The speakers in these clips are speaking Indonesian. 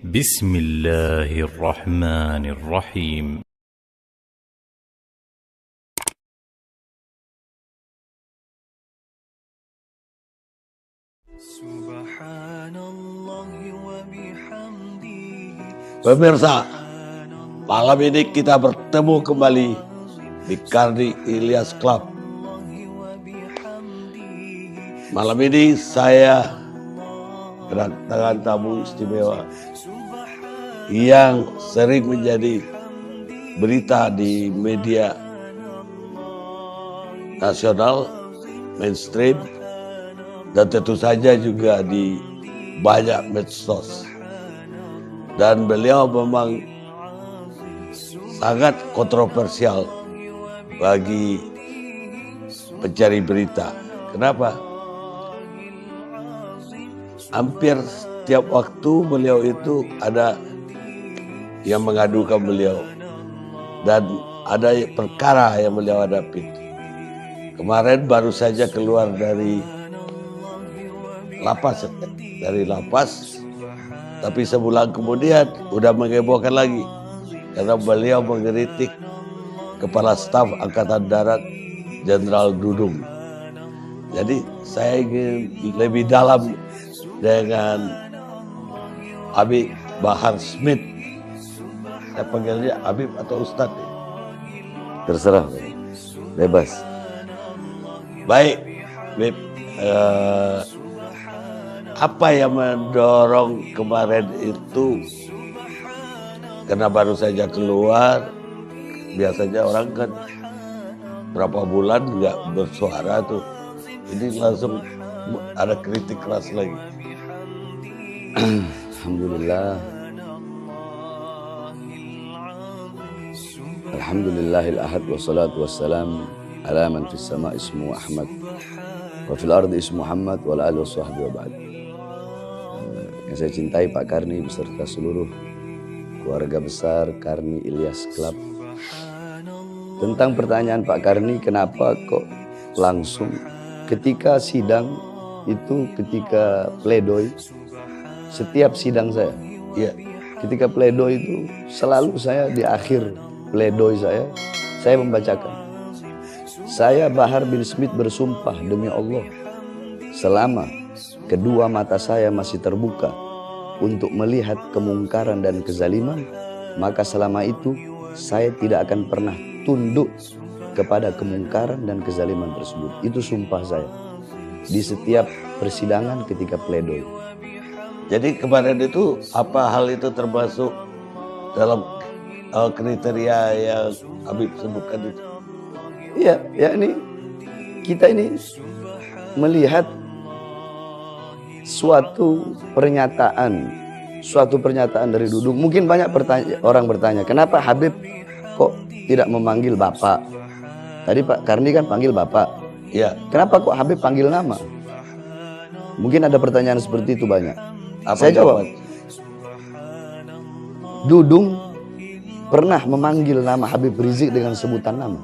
بسم الله الرحمن الرحيم. Pemirsa, malam ini kita bertemu kembali di Karni Ilyas Club. Malam ini saya kedatangan tamu istimewa yang sering menjadi berita di media nasional, mainstream, dan tentu saja juga di banyak medsos. Dan beliau memang sangat kontroversial bagi pencari berita. Kenapa? Hampir setiap waktu beliau itu ada yang mengadukan beliau. Dan ada perkara yang beliau hadapi. Kemarin baru saja keluar dari lapas. Tapi sebulan kemudian udah mengebohkan lagi. Karena beliau mengkritik Kepala Staf Angkatan Darat Jenderal Dudung. Jadi saya ingin lebih dalam dengan Habib Bahar Smith. Saya panggilnya Habib atau Ustadz? Terserah, bebas. Baik, Habib. Apa yang mendorong kemarin itu? Karena baru saja keluar, biasanya orang kan berapa bulan nggak bersuara tuh. Ini langsung ada kritik keras lagi. Alhamdulillah. Alhamdulillahil ahad wassalatu wassalam ala man fis sama ismu Ahmad wa fil ardi ismu Muhammad wa ala alihi washabbihi wa ba'd. Yang saya cintai Pak Karni beserta seluruh keluarga besar Karni Ilyas Club. Tentang pertanyaan Pak Karni, kenapa kok langsung ketika sidang itu, ketika pledoi, setiap sidang saya, ya, ketika pledoi itu selalu saya di akhir pledoi saya membacakan, saya Bahar bin Smith bersumpah demi Allah, selama kedua mata saya masih terbuka untuk melihat kemungkaran dan kezaliman, maka selama itu saya tidak akan pernah tunduk kepada kemungkaran dan kezaliman tersebut. Itu sumpah saya di setiap persidangan ketika pledoi. Jadi kemarin itu apa hal itu termasuk dalam kriteria yang Habib sebutkan itu? Iya, ya ini kita ini melihat suatu pernyataan dari Dudung. Mungkin banyak orang bertanya, kenapa Habib kok tidak memanggil Bapak? Tadi Pak Karni kan panggil Bapak. Ya. Kenapa kok Habib panggil nama? Mungkin ada pertanyaan seperti itu banyak. Saya jawab. Dudung pernah memanggil nama Habib Rizik dengan sebutan nama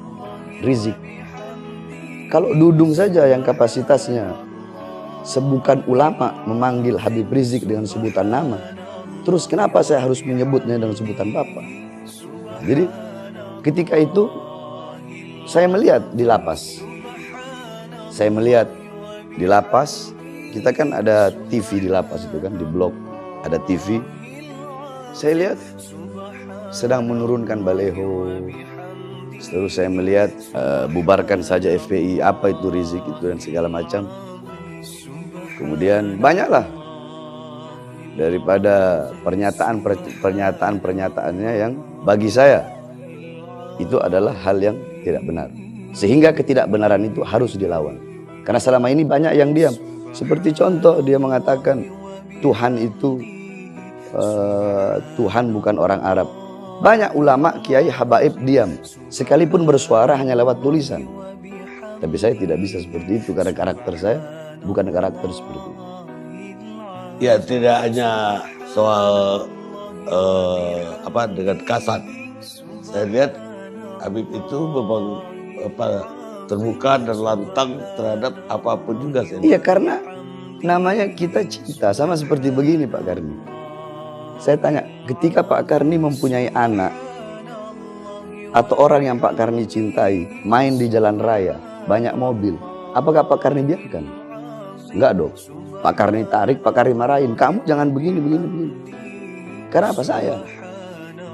Rizik. Kalau Dudung saja yang kapasitasnya bukan ulama memanggil Habib Rizik dengan sebutan nama, terus kenapa saya harus menyebutnya dengan sebutan Bapak? Jadi ketika itu saya melihat di lapas. Kita kan ada TV di lapas itu kan, di blok ada TV. Saya lihat sedang menurunkan baleho. Terus saya melihat bubarkan saja FPI, apa itu Rizik itu dan segala macam. Kemudian banyaklah daripada pernyataan-pernyataannya yang bagi saya itu adalah hal yang tidak benar. Sehingga ketidakbenaran itu harus dilawan. Karena selama ini banyak yang diam. Seperti contoh dia mengatakan Tuhan itu Tuhan bukan orang Arab. Banyak ulama, kiai, habaib diam. Sekalipun bersuara hanya lewat tulisan. Tapi saya tidak bisa seperti itu karena karakter saya bukan karakter seperti itu. Ya, tidak hanya soal dengan kasat. Saya lihat Habib itu memang terbuka dan lantang terhadap apapun juga. Iya, karena namanya kita cinta, sama seperti begini Pak Karni. Saya tanya, ketika Pak Karni mempunyai anak atau orang yang Pak Karni cintai main di jalan raya, banyak mobil, apakah Pak Karni biarkan? Enggak dong. Pak Karni tarik, Pak Karni marahin, kamu jangan begini. Karena apa saya?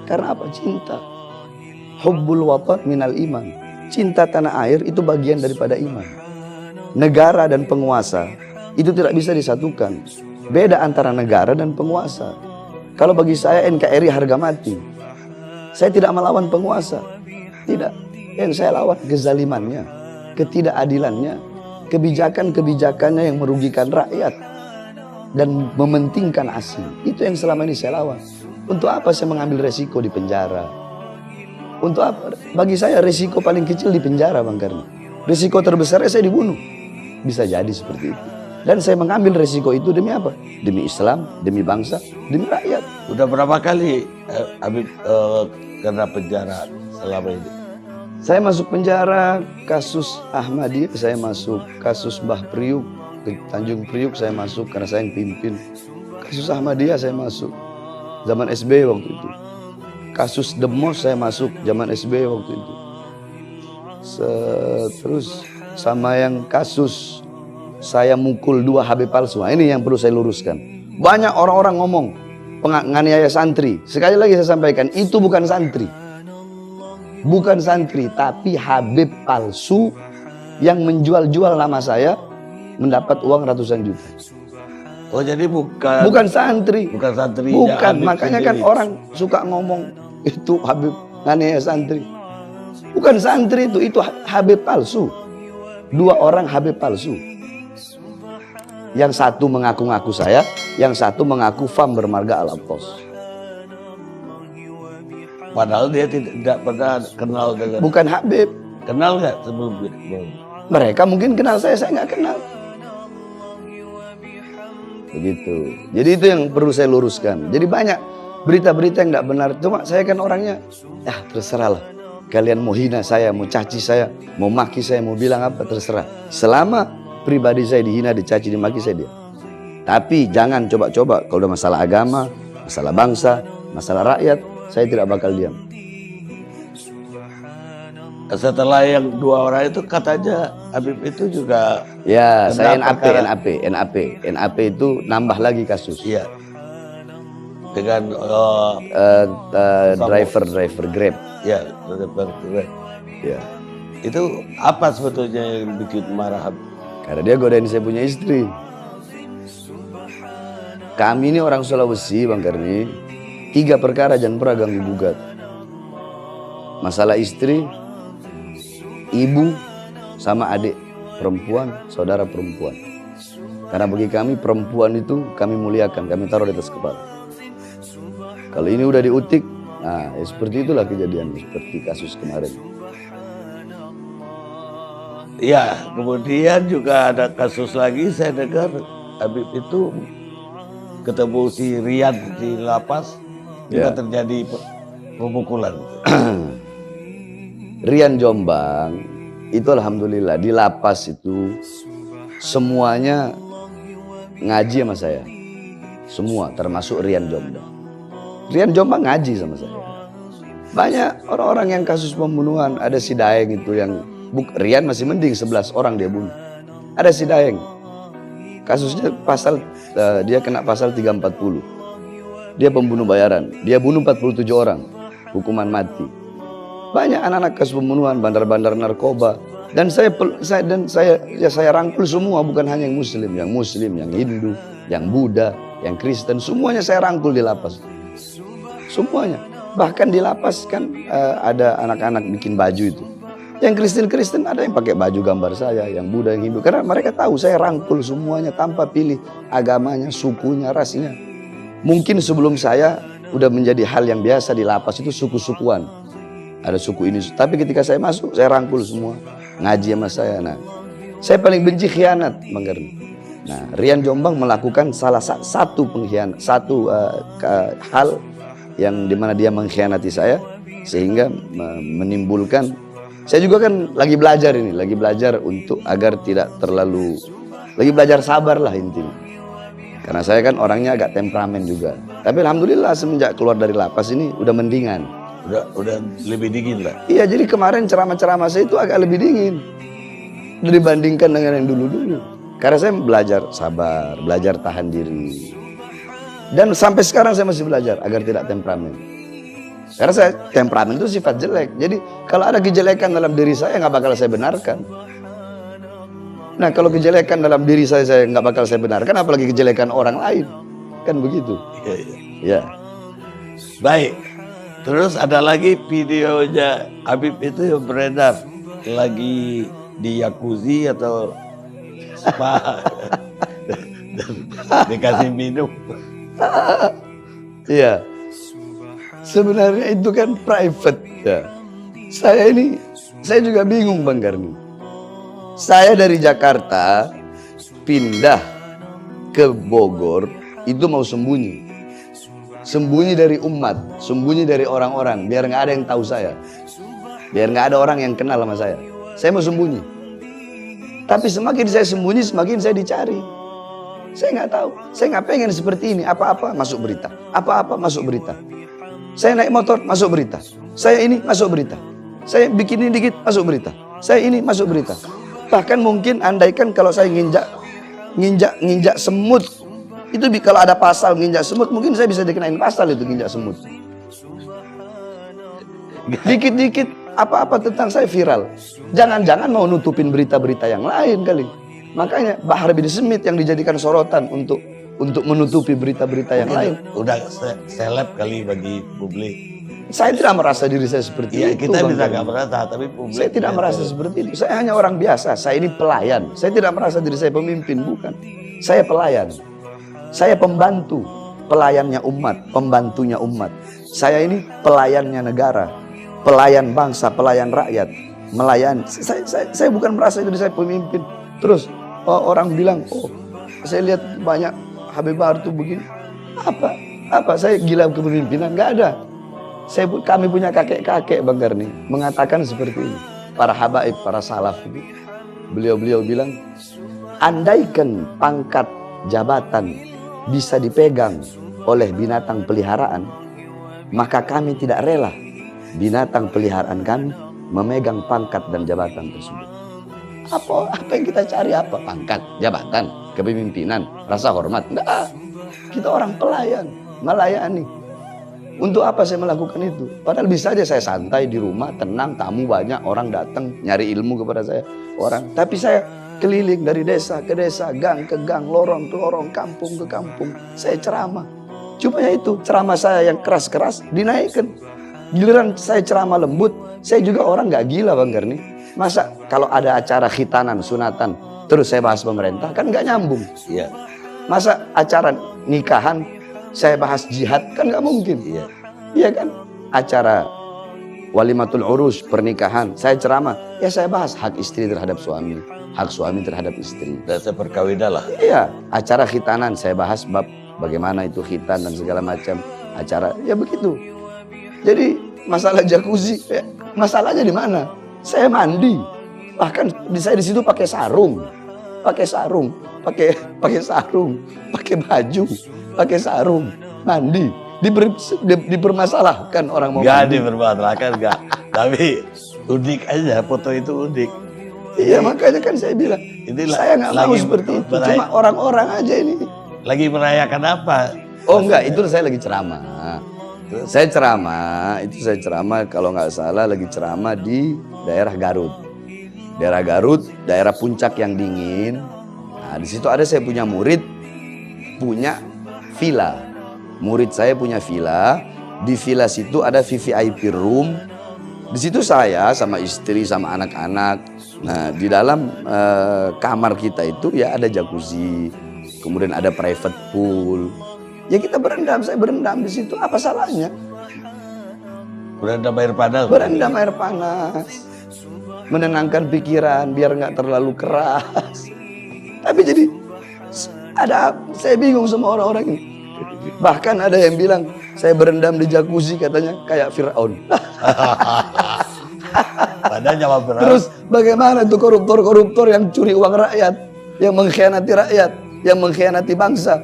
Karena apa? Cinta. Hubbul watan minal iman. Cinta tanah air itu bagian daripada iman. Negara dan penguasa itu tidak bisa disatukan. Beda antara negara dan penguasa. Kalau bagi saya NKRI harga mati. Saya tidak melawan penguasa. Tidak. Yang saya lawan kezalimannya, ketidakadilannya, kebijakan-kebijakannya yang merugikan rakyat dan mementingkan asing. Itu yang selama ini saya lawan. Untuk apa saya mengambil resiko di penjara? Untuk apa? Bagi saya resiko paling kecil di penjara, Bang Karni. Resiko terbesarnya saya dibunuh. Bisa jadi seperti itu. Dan saya mengambil resiko itu demi apa? Demi Islam, demi bangsa, demi rakyat. Udah berapa kali Habib kena penjara selama ini? Saya masuk penjara kasus Ahmadiyah, saya masuk kasus Mbah Priuk, di Tanjung Priuk saya masuk karena saya yang pimpin. Kasus Ahmadiyah saya masuk zaman SBY waktu itu. Kasus Demos saya masuk zaman SBY waktu itu. Terus sama yang kasus saya mukul 2 HB palsu. Nah, ini yang perlu saya luruskan. Banyak orang-orang ngomong penganiaya santri. Sekali lagi saya sampaikan, itu bukan santri. Bukan santri, tapi Habib palsu yang menjual-jual nama saya mendapat uang ratusan juta. Oh, jadi bukan santri. Bukan santri. Bukan, makanya kan orang suka ngomong itu Habib nganiaya santri. Bukan santri itu Habib palsu. 2 orang Habib palsu. Yang satu mengaku-ngaku saya, yang satu mengaku FAM bermarga Al-Aptos. Padahal dia tidak pernah kenal dengan. Bukan Habib. Kenal nggak sebelum? Mereka mungkin kenal saya nggak kenal. Begitu. Jadi itu yang perlu saya luruskan. Jadi banyak berita-berita yang nggak benar. Cuma saya kan orangnya, ya terserahlah. Kalian mau hina saya, mau caci saya, mau maki saya, mau bilang apa, terserah. Selama pribadi saya dihina, dicaci, dimaki, saya diam. Tapi jangan coba-coba kalau udah masalah agama, masalah bangsa, masalah rakyat, saya tidak bakal diam. Setelah yang 2 orang itu katanya Habib itu juga. Ya, saya NAP itu nambah lagi kasus. Iya. Dengan driver Grab. Ya, driver Grab. Ya. Itu apa sebetulnya yang bikin marah Habib? Karena dia godain saya punya istri. Kami ini orang Sulawesi, Bang Karni. 3 perkara jangan pernah ganggu gugat. Masalah istri, ibu, sama adik perempuan, saudara perempuan. Karena bagi kami perempuan itu kami muliakan, kami taruh di atas kepala. Kalau ini udah diutik, nah ya seperti itulah kejadian, seperti kasus kemarin. Ya, kemudian juga ada kasus lagi, saya dengar Habib itu ketemu si Rian di lapas, juga terjadi pemukulan. Rian Jombang itu alhamdulillah di lapas itu semuanya ngaji sama saya. Semua termasuk Rian Jombang. Rian Jombang ngaji sama saya. Banyak orang-orang yang kasus pembunuhan, ada si Daeng itu yang Rian masih mending 11 orang dia bunuh. Ada si Daeng. Kasusnya dia kena pasal 340. Dia pembunuh bayaran. Dia bunuh 47 orang. Hukuman mati. Banyak anak-anak kasus pembunuhan, bandar-bandar narkoba. Dan saya rangkul semua, bukan hanya yang Muslim, yang Hindu, yang Buddha, yang Kristen, semuanya saya rangkul di lapas. Semuanya. Bahkan di lapas kan ada anak-anak bikin baju itu. Yang Kristen ada yang pakai baju gambar saya, yang Buddha, yang Hindu. Karena mereka tahu saya rangkul semuanya tanpa pilih agamanya, sukunya, rasnya. Mungkin sebelum saya udah menjadi hal yang biasa di lapas itu suku-sukuan. Ada suku ini. Tapi ketika saya masuk, saya rangkul semua. Ngaji sama saya. Nah, saya paling benci khianat, Bang Karni. Nah, Rian Jombang melakukan salah satu pengkhianat, hal yang dimana dia mengkhianati saya, sehingga menimbulkan. Saya juga kan lagi belajar untuk agar tidak terlalu, lagi belajar sabar lah intinya. Karena saya kan orangnya agak temperamen juga. Tapi alhamdulillah semenjak keluar dari lapas ini udah mendingan. Udah lebih dingin lah. Iya, jadi kemarin ceramah-ceramah saya itu agak lebih dingin dibandingkan dengan yang dulu-dulu. Karena saya belajar sabar, belajar tahan diri. Dan sampai sekarang saya masih belajar agar tidak temperamen. Karena saya temperamen itu sifat jelek. Jadi kalau ada kejelekan dalam diri saya nggak bakal saya benarkan. Nah kalau kejelekan dalam diri saya nggak bakal saya benarkan, apalagi kejelekan orang lain. Kan begitu. Iya, iya. Ya. Baik. Terus ada lagi videonya Habib itu yang beredar lagi di jacuzzi atau spa dan dikasih minum. Iya. Sebenarnya itu kan private ya. Saya juga bingung Bang Karni. Saya dari Jakarta pindah ke Bogor itu mau sembunyi. Sembunyi dari umat, sembunyi dari orang-orang, biar nggak ada yang tahu saya, biar nggak ada orang yang kenal sama saya. Saya mau sembunyi. Tapi semakin saya sembunyi, semakin saya dicari. Saya nggak tahu, saya nggak pengen seperti ini. Apa-apa masuk berita, apa-apa masuk berita. Saya naik motor masuk berita, saya ini masuk berita, saya bikin ini dikit masuk berita, saya ini masuk berita. Bahkan mungkin andaikan kalau saya nginjak semut. Itu kalau ada pasal nginjak semut, mungkin saya bisa dikenain pasal itu nginjak semut. Dikit-dikit apa-apa tentang saya viral. Jangan-jangan mau nutupin berita-berita yang lain kali. Makanya Bahar bin Smith yang dijadikan sorotan untuk menutupi berita-berita yang lain. Udah seleb kali bagi publik. Saya tidak merasa diri saya seperti Ya, itu. kita bisa nggak merasa, tapi publik. Saya tidak merasa seperti itu. Saya hanya orang biasa. Saya ini pelayan. Saya tidak merasa diri saya pemimpin, bukan. Saya pelayan. Saya pembantu, pelayannya umat, pembantunya umat. Saya ini pelayannya negara, pelayan bangsa, pelayan rakyat, melayani. Saya bukan merasa diri saya pemimpin. Terus orang bilang, oh saya lihat banyak Habib Bahar itu begini. Apa? Saya gila kepemimpinan? Nggak ada. Kami punya kakek-kakek Bang Karni mengatakan seperti ini. Para habaib, para salaf itu, beliau bilang, andaikan pangkat jabatan bisa dipegang oleh binatang peliharaan, maka kami tidak rela binatang peliharaan kami memegang pangkat dan jabatan tersebut. Apa yang kita cari? Apa? Pangkat, jabatan, kepemimpinan, rasa hormat? Enggak. Kita orang pelayan, melayani. Untuk apa saya melakukan itu? Padahal bisa aja saya santai di rumah, tenang, tamu banyak, orang datang nyari ilmu kepada saya, orang. Tapi saya keliling dari desa ke desa, gang ke gang, lorong ke lorong, kampung ke kampung. Saya ceramah. Cuma itu ceramah saya yang keras-keras dinaikkan. Giliran saya ceramah lembut, saya juga orang nggak gila Bang Karni. Masa kalau ada acara khitanan, sunatan, terus saya bahas pemerintah, kan nggak nyambung. Iya. Masa acara nikahan saya bahas jihad, kan nggak mungkin. Iya. Iya kan? Acara walimatul urus, pernikahan, saya ceramah, ya saya bahas hak istri terhadap suami, hak suami terhadap istri. Dan seperkawinan lah. Iya, acara khitanan saya bahas bab bagaimana itu khitan dan segala macam acara, ya begitu. Jadi masalah jacuzzi, masalahnya di mana? Saya mandi, bahkan saya di situ pakai sarung, pakai baju, pakai sarung, mandi. Dipermasalahkan orang mau Gak mandi. dipermasalahkan, gak. Tapi unik aja, foto itu unik. Iya, makanya kan saya bilang, saya nggak mau seperti itu. Cuma orang-orang aja ini. Lagi merayakan apa? Oh enggak, itu saya lagi ceramah. Saya ceramah kalau nggak salah lagi ceramah di daerah Garut. Daerah Garut, daerah puncak yang dingin. Nah, di situ ada saya punya murid punya villa. Murid saya punya villa. Di villa situ ada VVIP room. Di situ saya sama istri sama anak-anak. Nah, di dalam kamar kita itu ya ada jacuzzi. Kemudian ada private pool. Ya kita berendam, saya berendam di situ. Apa salahnya? Berendam air panas. Berendam air panas. Menenangkan pikiran biar nggak terlalu keras. Tapi jadi saya bingung sama orang-orang ini. Bahkan ada yang bilang saya berendam di jacuzzi katanya kayak Fir'aun. Padahal jawab berat. Terus bagaimana tuh koruptor-koruptor yang curi uang rakyat, yang mengkhianati rakyat, yang mengkhianati bangsa.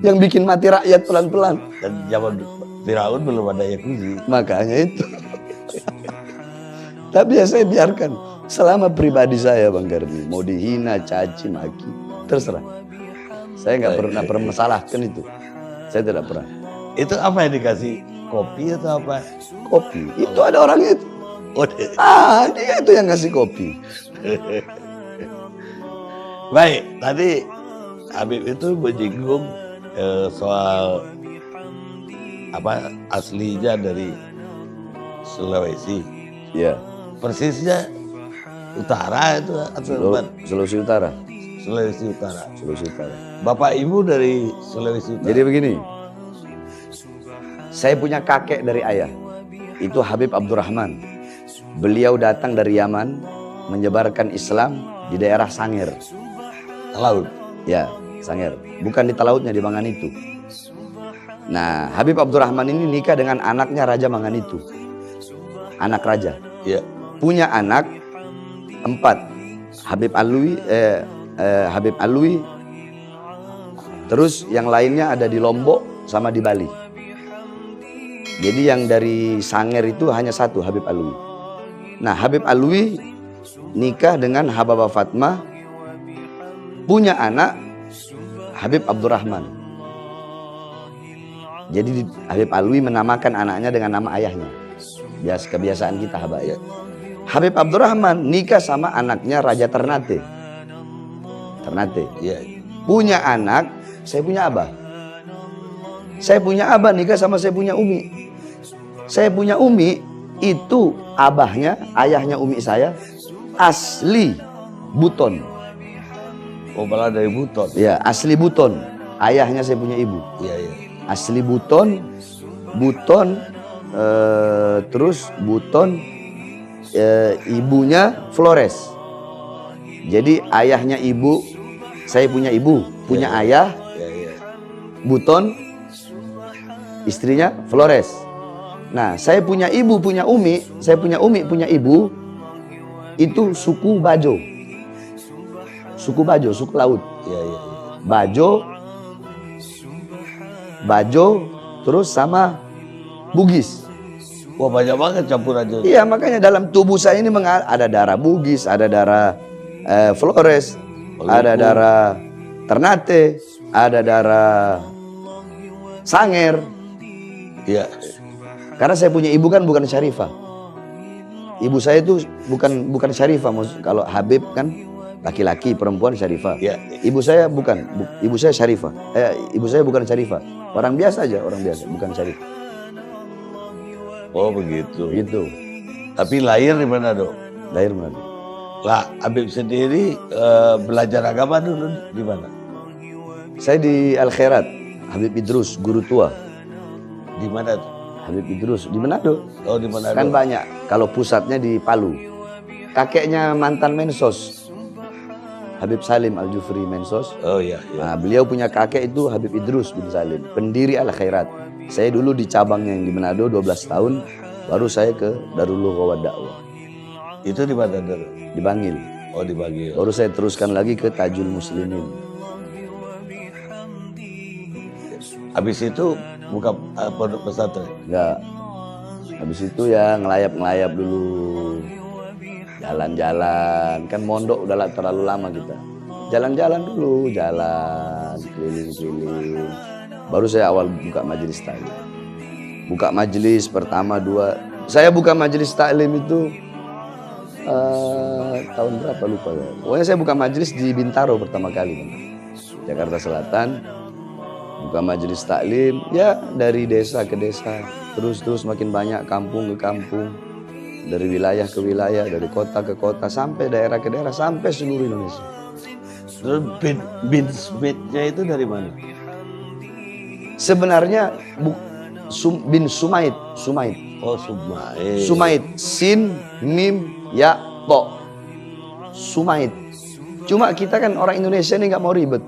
Yang bikin mati rakyat pelan-pelan. Dan zaman Firaun belum ada jacuzzi. Makanya itu. Tapi ya saya biarkan. Selama pribadi saya Bang Karni, mau dihina, caci, maki, terserah. Saya nggak pernah permasalahkan itu. Saya tidak pernah. Itu apa yang dikasih? Kopi atau apa? Kopi. Itu ada orangnya itu. Oh, Dia itu yang ngasih kopi. baik, tadi Habib itu menyinggung soal apa aslinya dari Sulawesi. Ya. Persisnya utara itu atau Sulawesi Utara. Sulawesi Utara. Sulawesi Utara. Bapak ibu dari Sulawesi Utara. Jadi begini. Saya punya kakek dari ayah. Itu Habib Abdurrahman. Beliau datang dari Yaman menyebarkan Islam di daerah Sanger. Laut. Ya, Sanger. Bukan di Talautnya, di Manganitu. Nah, Habib Abdurrahman ini nikah dengan anaknya Raja Manganitu. Anak raja. Ya. Punya anak 4. Habib Alwi. Terus yang lainnya ada di Lombok sama di Bali. Jadi yang dari Sanger itu hanya 1, Habib Alwi. Nah, Habib Alwi nikah dengan Hababah Fatmah, punya anak Habib Abdurrahman. Jadi Habib Alwi menamakan anaknya dengan nama ayahnya. Kebiasaan kita Habib. Habib Abdurrahman nikah sama anaknya Raja Ternate. Ya. Punya anak, saya punya abah. Saya punya abah nikah sama saya punya umi. Saya punya umi, itu abahnya, ayahnya umi saya, asli Buton. Oh, malah dari Buton. Ya, asli Buton. Ayahnya saya punya ibu. Iya. Asli Buton, terus Buton, ibunya Flores. Jadi ayahnya ibu, saya punya ibu, punya ayah, Ya. Buton, istrinya Flores. Nah, saya punya ibu, punya umi, punya ibu, itu suku Bajo. Suku Bajo, suku laut. Ya. Bajo, terus sama Bugis. Wah, banyak banget campurannya. Iya, makanya dalam tubuh saya ini ada darah Bugis, ada darah Flores, ada darah Ternate, ada darah Sanger. Iya. Karena saya punya ibu kan bukan Syarifah. Ibu saya itu bukan Syarifah. Kalau Habib kan laki-laki, perempuan Syarifah. Ya. Ibu saya bukan. Ibu saya Syarifah. Ibu saya bukan Syarifah. Orang biasa aja, orang biasa, bukan Syarifah. Oh, begitu. Gitu. Tapi lahir di mana, Dok? Lahir Manado. Lah, Habib sendiri belajar agama dulu di mana? Saya di Al Khairat, Habib Idrus, guru tua. Di mana tuh? Habib Idrus di Manado. Oh, di Manado. Kan banyak. Kalau pusatnya di Palu. Kakeknya mantan Mensos, Habib Salim Al-Jufri Mensos. Oh iya. Nah, beliau punya kakek itu Habib Idrus bin Salim, pendiri Al Khairat. Saya dulu di cabangnya yang di Manado 12 tahun, baru saya ke Darul Lughah wa Dakwah. Itu di mana, Dok? Di Bangil. Oh, di Baguio. Baru saya teruskan lagi ke Tajul Muslimin. Habis itu buka pondok pesantren. Enggak. Habis itu ya ngelayap-ngelayap dulu. Jalan-jalan. Kan mondok udah terlalu lama kita. Jalan-jalan dulu, jalan, keliling-keliling. Baru saya awal buka majelis taklim. Buka majelis pertama 2. Saya buka majelis taklim itu tahun berapa lupa ya. Pokoknya saya buka majelis di Bintaro pertama kali. Jakarta Selatan. Buka majelis taklim ya dari desa ke desa, terus makin banyak, kampung ke kampung, dari wilayah ke wilayah, dari kota ke kota, sampai daerah ke daerah, sampai seluruh Indonesia. Terus bin Smith-nya itu dari mana? Sebenarnya bin Sumaid. Oh, Sumaid. Sumaid, Sin, Mim, Ya, To. Sumaid. Cuma kita kan orang Indonesia ini nggak mau ribet.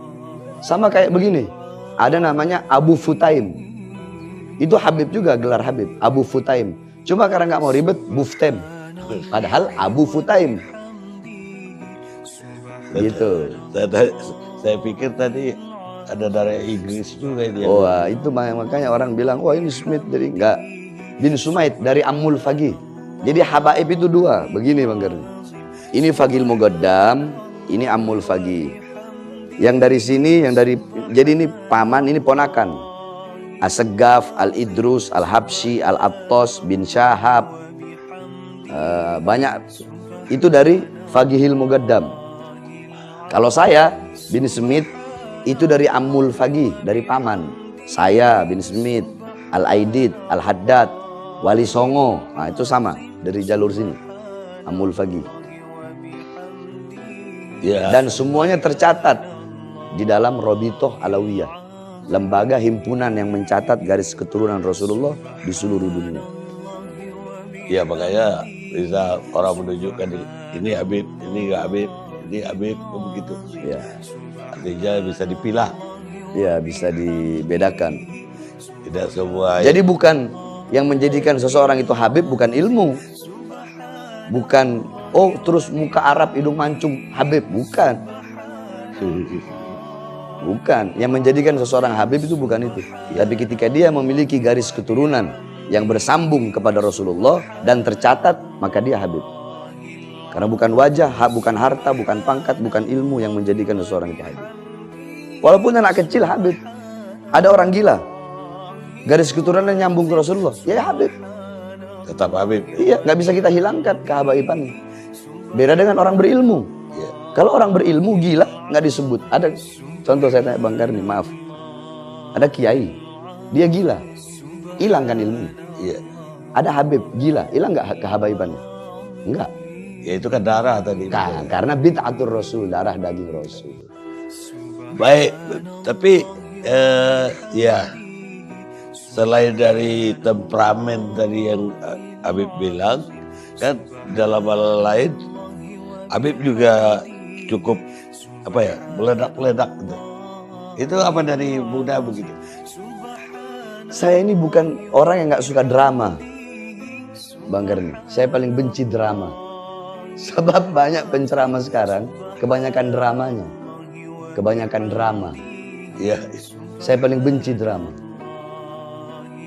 Sama kayak begini. Ada namanya Abu Futaim. Itu Habib juga, gelar Habib. Abu Futaim. Cuma karena nggak mau ribet, Buftem. Padahal Abu Futaim. Gitu. Saya pikir tadi ada darah Inggris juga ini. Oh, itu makanya orang bilang, wah ini Smith, jadi enggak. Bin Sumait dari Ammul Fagih. Jadi habaib itu dua, begini Bang Garni. Ini Fagil Mugaddam, ini Ammul Fagih. Yang dari sini, jadi ini paman, ini ponakan. As-Saggaf, Al-Idrus, Al-Habsyi, Al-Attas bin Syahab. Banyak itu dari Fagihil Mugaddam. Kalau saya bin Smith itu dari Ammul Fagih, dari paman. Saya bin Smith, Al-Aidid, Al-Haddad, Wali Songo. Nah, itu sama dari jalur sini. Ammul Fagih. Ya. Dan semuanya tercatat di dalam Robitoh Alawiyah, lembaga himpunan yang mencatat garis keturunan Rasulullah di seluruh dunia. Ya, makanya bisa orang menunjukkan ini Habib, ini nggak Habib, ini Habib, begitu. Ya. Artinya bisa dipilah. Ya, bisa dibedakan. Tidak semua. Jadi bukan yang menjadikan seseorang itu Habib bukan ilmu. Bukan, oh terus muka Arab hidung mancung Habib, bukan. Bukan, yang menjadikan seseorang Habib itu bukan itu. Tapi ketika dia memiliki garis keturunan yang bersambung kepada Rasulullah dan tercatat, maka dia Habib. Karena bukan wajah, bukan harta, bukan pangkat, bukan ilmu yang menjadikan seseorang itu Habib. Walaupun anak kecil Habib, ada orang gila, garis keturunan nyambung ke Rasulullah, ya Habib. Tetap Habib. Iya, nggak bisa kita hilangkan kehabaibannya. Beda dengan orang berilmu. Ya. Kalau orang berilmu gila nggak disebut. Ada contoh saya tanya Bang Karni, maaf. Ada kiai, dia gila, hilangkan ilmu. Iya. Ada Habib gila, hilang nggak kehabaibannya? Enggak. Ya itu kan darah tadi. Karena bid'atur Rasul, darah daging Rasul. Baik, tapi ya selain dari temperamen tadi yang Habib bilang, kan dalam hal lain Habib juga cukup apa ya, meledak-ledak gitu. Itu apa dari Buddha begitu? Saya ini bukan orang yang nggak suka drama, Bang Karni. Saya paling benci drama. Sebab banyak penceramah sekarang kebanyakan dramanya, kebanyakan drama. Iya. Saya paling benci drama.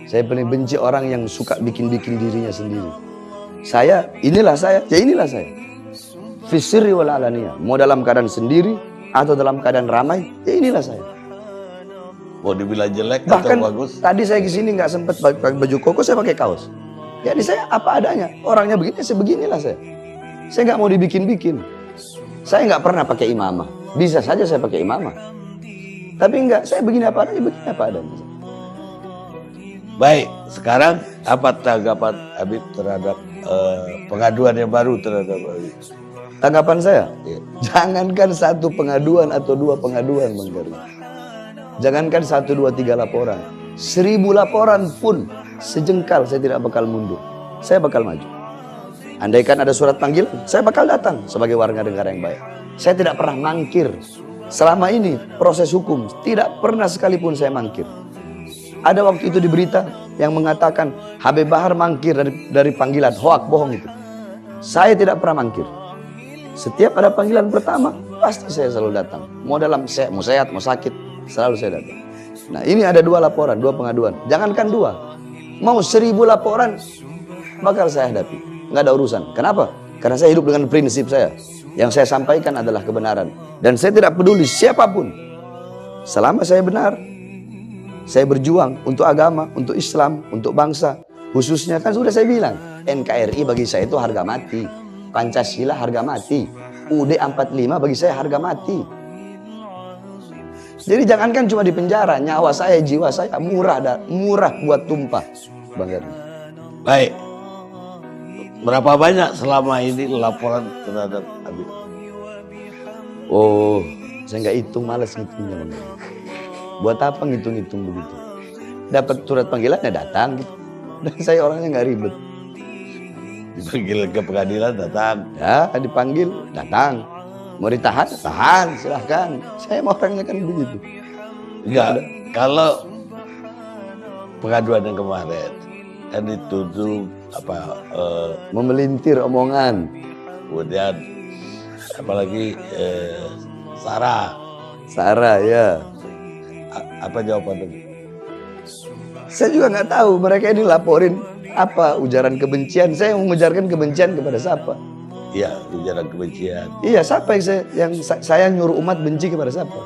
Saya paling benci orang yang suka bikin-bikin dirinya sendiri. Inilah saya, ya inilah saya. Fisirri wal alaniyah. Mau dalam keadaan sendiri atau dalam keadaan ramai, ya inilah saya. Mau dibilang jelek Bahkan atau bagus? tadi saya kesini nggak sempat pakai baju koko, saya pakai kaos. Jadi saya apa adanya. Orangnya begini, saya beginilah saya. Saya nggak mau dibikin-bikin. Saya nggak pernah pakai imamah. Bisa saja saya pakai imamah. Tapi enggak, saya begini apa adanya. Baik, sekarang apa tanggapan Habib terhadap pengaduan yang baru terhadap Habib? Tanggapan saya, Ya. jangankan satu pengaduan atau dua pengaduan, Bang Karni. Jangankan 1, 2, 3 laporan. 1000 laporan pun sejengkal saya tidak bakal mundur. Saya bakal maju. Andaikan ada surat panggilan, saya bakal datang sebagai warga negara yang baik. Saya tidak pernah mangkir. Selama ini proses hukum, tidak pernah sekalipun saya mangkir. Ada waktu itu di berita yang mengatakan Habib Bahar mangkir dari panggilan, hoak, bohong itu. Saya tidak pernah mangkir. Setiap ada panggilan pertama, pasti saya selalu datang. Mau mau sehat, mau sakit, selalu saya datang. Nah, ini ada 2 laporan, 2 pengaduan. Jangankan 2, mau 1000 laporan bakal saya hadapi. Nggak ada urusan. Kenapa? Karena saya hidup dengan prinsip saya. Yang saya sampaikan adalah kebenaran. Dan saya tidak peduli siapapun. Selama saya benar, saya berjuang untuk agama, untuk Islam, untuk bangsa. Khususnya kan sudah saya bilang, NKRI bagi saya itu harga mati. Pancasila harga mati. UUD 45 bagi saya harga mati. Jadi jangankan cuma di penjara, nyawa saya, jiwa saya murah buat tumpah, Bang Erni. Baik. Berapa banyak selama ini laporan terhadap Habib? Oh, saya nggak hitung, malas ngitungnya, Bang Erni. Buat apa ngitung-ngitung begitu? Dapat surat panggilan ya datang gitu. Dan saya orangnya nggak ribet. Dipanggil ke pengadilan datang. Ya, dipanggil datang. Mau ditahan, tahan, silahkan. Saya mau orangnya kan begitu. Enggak, kalau pengaduan yang kemarin kan dituduh memelintir omongan. Kemudian apalagi Sarah. Sarah ya. Apa jawabannya? Saya juga nggak tahu mereka ini laporin apa ujaran kebencian. Saya mengujarkan kebencian kepada siapa? Iya, ujaran kebencian. Iya, siapa yang saya nyuruh umat benci kepada siapa?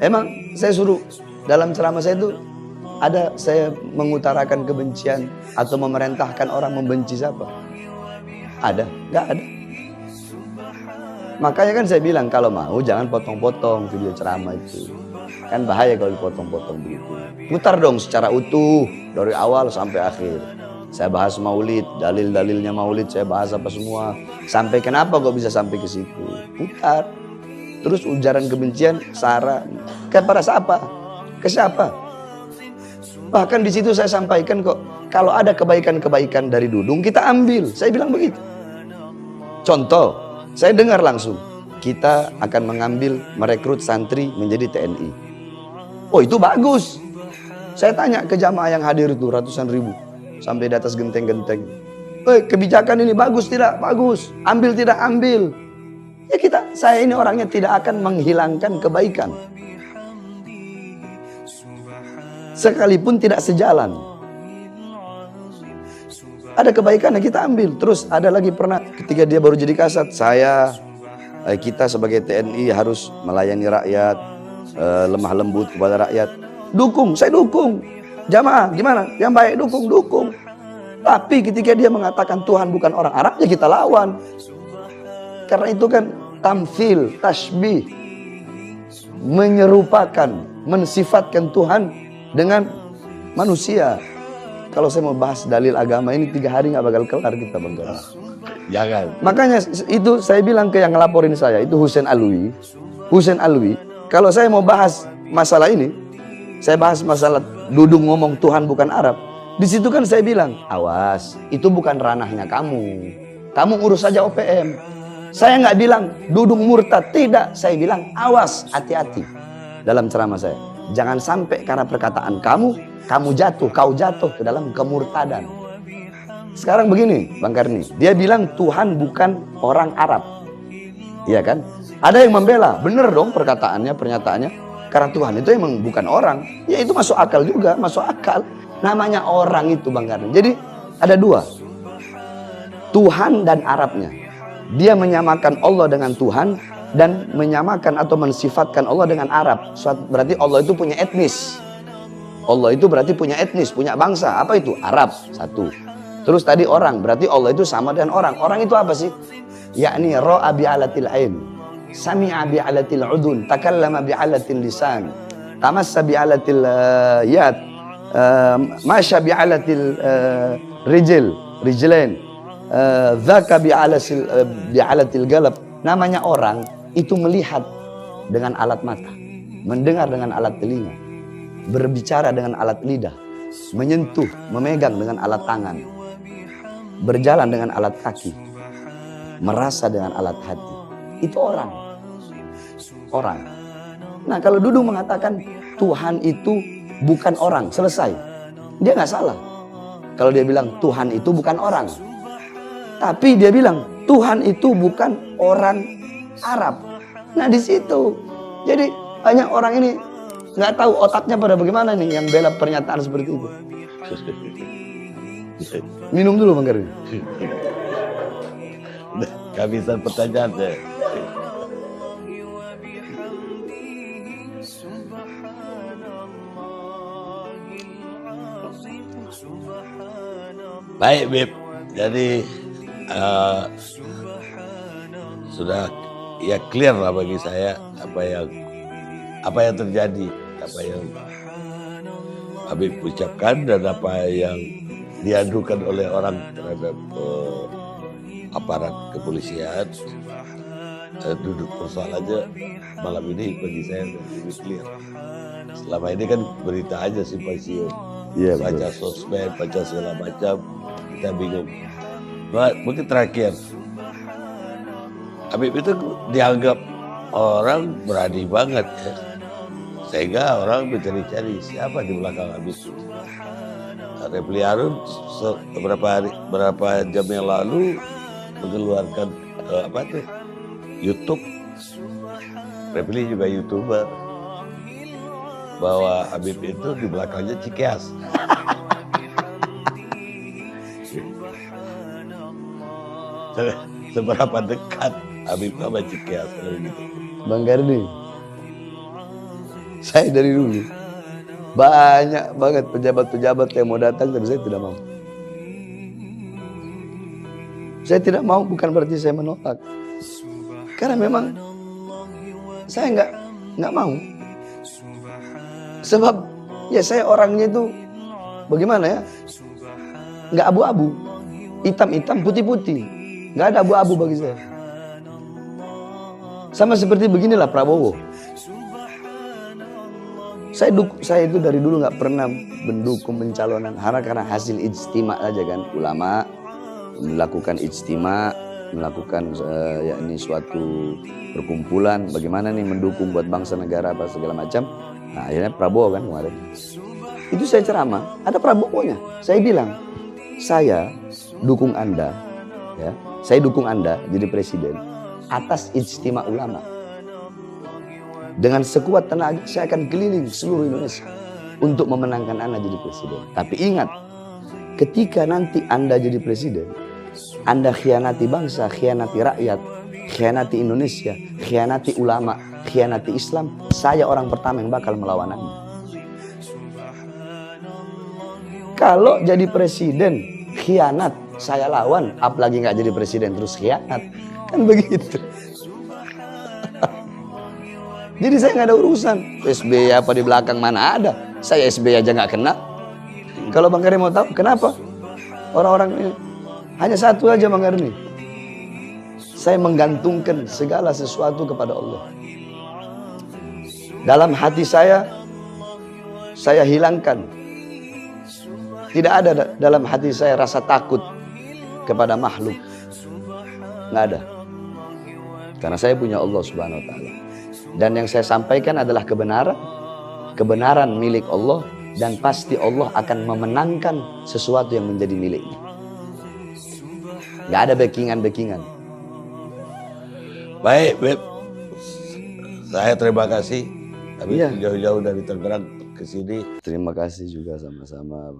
Emang saya suruh dalam ceramah saya itu ada saya mengutarakan kebencian atau memerintahkan orang membenci siapa? Ada? Nggak ada. Makanya kan saya bilang kalau mau jangan potong-potong video ceramah itu. Kan bahaya kalau dipotong-potong begitu. Putar dong secara utuh dari awal sampai akhir. Saya bahas maulid, dalil-dalilnya maulid saya bahas apa semua. Sampai kenapa kok bisa sampai ke situ? Putar. Terus ujaran kebencian, sara kepada siapa? Ke siapa? Bahkan di situ saya sampaikan kok, kalau ada kebaikan-kebaikan dari Dudung kita ambil. Saya bilang begitu. Contoh, saya dengar langsung, kita akan mengambil merekrut santri menjadi TNI. Oh itu bagus. Saya tanya ke jamaah yang hadir itu ratusan ribu sampai di atas genteng-genteng. Kebijakan ini bagus tidak? Bagus. Ambil tidak? Ambil. Ya saya ini orangnya tidak akan menghilangkan kebaikan. Sekalipun tidak sejalan. Ada kebaikan yang kita ambil. Terus ada lagi pernah ketika dia baru jadi kasat, kita sebagai TNI harus melayani rakyat, lemah lembut kepada rakyat. Dukung, saya dukung. Jamaah gimana? Yang baik dukung. Tapi ketika dia mengatakan Tuhan bukan orang Arab, ya kita lawan. Karena itu kan tamthil, tasbih, menyerupakan, mensifatkan Tuhan dengan manusia. Kalau saya mau bahas dalil agama ini 3 hari nggak bakal kelar kita, Bang. Jangan. Makanya itu saya bilang ke yang ngelaporin saya, itu Husain Alwi. Kalau saya mau bahas masalah ini, saya bahas masalah Dudung ngomong Tuhan bukan Arab. Di situ kan saya bilang, awas, itu bukan ranahnya kamu. Kamu urus saja OPM. Saya nggak bilang Dudung murtad, tidak. Saya bilang awas, hati-hati dalam ceramah saya. Jangan sampai karena perkataan kau jatuh ke dalam kemurtadan. Sekarang begini, Bang Karni, dia bilang Tuhan bukan orang Arab, iya kan? Ada yang membela, bener dong pernyataannya. Karena Tuhan itu emang bukan orang, ya itu masuk akal juga, masuk akal. Namanya orang itu, Bang Karni. Jadi ada 2, Tuhan dan Arabnya. Dia menyamakan Allah dengan Tuhan dan menyamakan atau mensifatkan Allah dengan Arab. Berarti Allah itu punya etnis. Allah itu berarti punya etnis, punya bangsa. Apa itu? Arab, 1. Terus tadi orang, berarti Allah itu sama dengan orang. Orang itu apa sih? Yakni ra'a bi'alatil ain, sami'a bi'alatil udun, takallama bi'alatil lisan, tamassa bi'alatil yad, masya bi'alatil rijlain, dzaka bi'alatil galab. Namanya orang itu melihat dengan alat mata, mendengar dengan alat telinga, berbicara dengan alat lidah, menyentuh, memegang dengan alat tangan, berjalan dengan alat kaki, merasa dengan alat hati. Itu orang. Nah kalau Dudung mengatakan Tuhan itu bukan orang, selesai. Dia nggak salah. Kalau dia bilang Tuhan itu bukan orang. Tapi dia bilang Tuhan itu bukan orang Arab. Nah di situ. Jadi banyak orang ini nggak tahu otaknya pada bagaimana nih yang bela pernyataan seperti itu. Minum dulu, Bang Karni. Kehabisan pertanyaan saya. Baik, Beb. Jadi sudah ya clear lah bagi saya apa yang terjadi, apa yang Habib ucapkan dan apa yang diadukan oleh orang terhadap aparat kepolisian. Duduk persoalannya malam ini bagi saya lebih clear. Selama ini kan berita aja simpang siur, baca sosmed, baca segala macam, kita bingung. Mungkin terakhir, Habib itu dianggap orang berani banget ya. Sehingga orang mencari-cari siapa di belakang Habib itu. Refli Harun beberapa jam yang lalu mengeluarkan YouTube. Refli juga YouTuber. bahwa Habib itu di belakangnya Cikeas. Seberapa dekat Habib sama Cikeas kalau gitu. Bang Karni, saya dari dulu banyak banget pejabat-pejabat yang mau datang, tapi saya tidak mau. Saya tidak mau bukan berarti saya menolak, karena memang saya nggak mau. Sebab ya saya orangnya itu bagaimana ya, nggak abu-abu, hitam-hitam, putih-putih, nggak ada abu-abu bagi saya. Sama seperti beginilah Prabowo. Saya itu dari dulu nggak pernah mendukung pencalonan karena hasil ijtima aja kan, ulama melakukan ijtima, melakukan yakni suatu perkumpulan bagaimana nih mendukung buat bangsa negara apa segala macam. Nah akhirnya Prabowo kan kemarin itu saya ceramah, ada Prabowo-nya. Saya bilang saya dukung Anda, ya, saya dukung Anda jadi presiden atas ijtima ulama. Dengan sekuat tenaga saya akan keliling seluruh Indonesia untuk memenangkan Anda jadi presiden. Tapi ingat, ketika nanti Anda jadi presiden, Anda khianati bangsa, khianati rakyat, khianati Indonesia, khianati ulama, khianati Islam, saya orang pertama yang bakal melawan Anda. Kalau jadi presiden khianat, saya lawan, apalagi nggak jadi presiden terus khianat, kan begitu. Jadi saya nggak ada urusan SBY apa di belakang, mana ada, saya SBY aja nggak kena. Kalau Bang Karni mau tahu kenapa orang-orang ini, hanya satu aja Bang Karni, saya menggantungkan segala sesuatu kepada Allah. Dalam hati saya hilangkan, tidak ada dalam hati saya rasa takut kepada makhluk, nggak ada, karena saya punya Allah Subhanahu Wa Taala. Dan yang saya sampaikan adalah kebenaran milik Allah, dan pasti Allah akan memenangkan sesuatu yang menjadi miliknya. Gak ada backingan. Baik, Beb. Saya terima kasih. Habis Iya. jauh-jauh dari Tangerang ke sini. Terima kasih juga sama-sama.